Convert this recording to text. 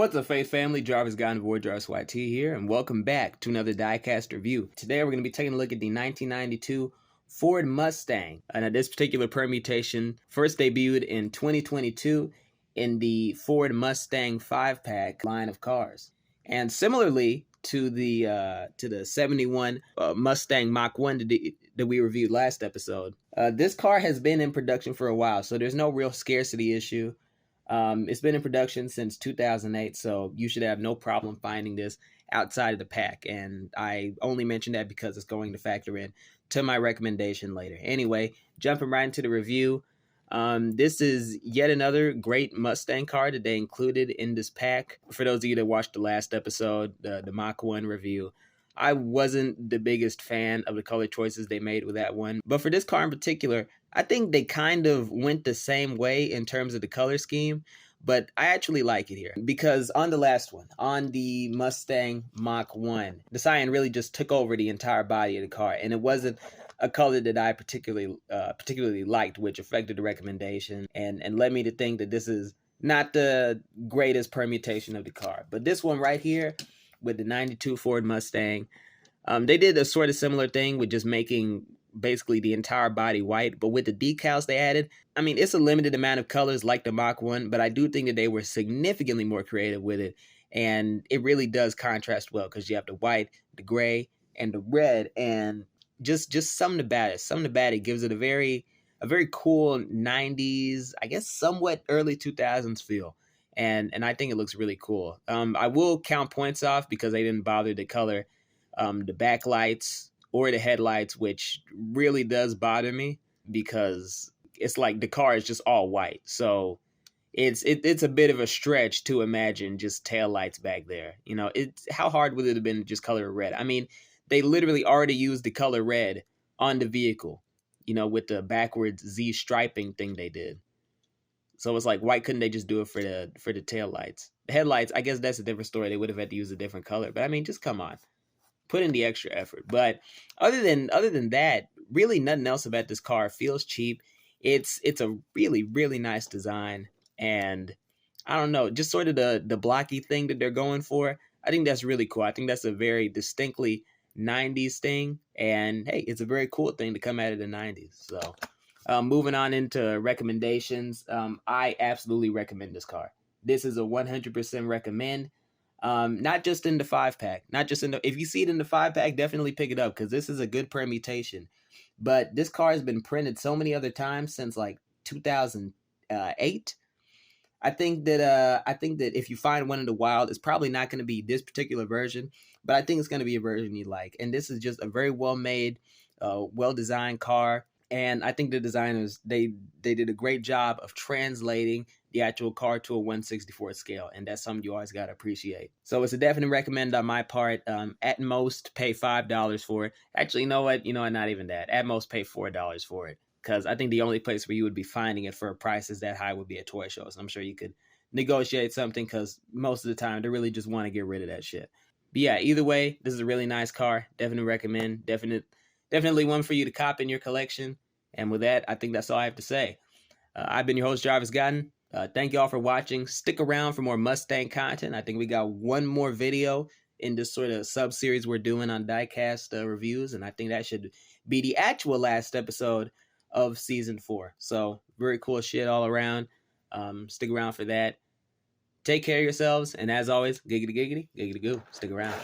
What's up, Faith family? Jarvis Guy and Void Jarvis YT here, and welcome back to another Diecast review. Today we're going to be taking a look at the 1992 Ford Mustang. Now, this particular permutation first debuted in 2022 in the Ford Mustang 5-pack line of cars. And similarly to the 71 Mustang Mach 1 that we reviewed last episode, this car has been in production for a while, so there's no real scarcity issue. It's been in production since 2008, so you should have no problem finding this outside of the pack. And I only mention that because it's going to factor in to my recommendation later. Anyway, jumping right into the review. This is yet another great Mustang car that they included in this pack. For those of you that watched the last episode, the Mach 1 review, I wasn't the biggest fan of the color choices they made with that one. But for this car in particular, I think they kind of went the same way in terms of the color scheme, but I actually like it here because on the last one, on the Mustang Mach 1, the cyan really just took over the entire body of the car, and it wasn't a color that I particularly liked, which affected the recommendation and led me to think that this is not the greatest permutation of the car. But this one right here with the 92 Ford Mustang, they did a sort of similar thing with just making basically the entire body white, but with the decals they added, I mean, it's a limited amount of colors like the Mach 1, but I do think that they were significantly more creative with it, and it really does contrast well because you have the white, the gray, and the red, and just something about it gives it a very cool 90s, I guess somewhat early 2000s feel, and I think it looks really cool. I will count points off because they didn't bother to color the backlights or the headlights, which really does bother me because it's like the car is just all white. So it's a bit of a stretch to imagine just taillights back there. You know, how hard would it have been to just color it red? I mean, they literally already used the color red on the vehicle, you know, with the backwards Z striping thing they did. So it's like, why couldn't they just do it for the taillights? The headlights, I guess that's a different story. They would have had to use a different color. But I mean, just come on. Put in the extra effort. But other than that, really nothing else about this car feels cheap. It's a really nice design, and I don't know, just sort of the blocky thing that they're going for. I think that's really cool. I think that's a very distinctly 90s thing, and hey, it's a very cool thing to come out of the 90s. So moving on into recommendations, I absolutely recommend this car. This is a 100% recommend. Not just in the 5-pack, not just in the, if you see it in the 5-pack, definitely pick it up because this is a good permutation. But this car has been printed so many other times since like 2008. I think that if you find one in the wild, it's probably not going to be this particular version, but I think it's going to be a version you like. And this is just a very well made, well designed car. And I think the designers, they did a great job of translating the actual car to a 1/64 scale, and that's something you always got to appreciate. So it's a definite recommend on my part. At most, pay $5 for it. Actually, you know what? Not even that. At most, pay $4 for it, because I think the only place where you would be finding it for a price is that high would be at toy shows. I'm sure you could negotiate something, because most of the time, they really just want to get rid of that shit. But yeah, either way, this is a really nice car. Definitely recommend. Definitely one for you to cop in your collection. And with that, I think that's all I have to say. I've been your host, Jarvis Gotten. Thank you all for watching. Stick around for more Mustang content. I think we got one more video in this sort of sub-series we're doing on Diecast reviews, and I think that should be the actual last episode of Season 4. So, very cool shit all around. Stick around for that. Take care of yourselves, and as always, giggity giggity, giggity goo. Stick around.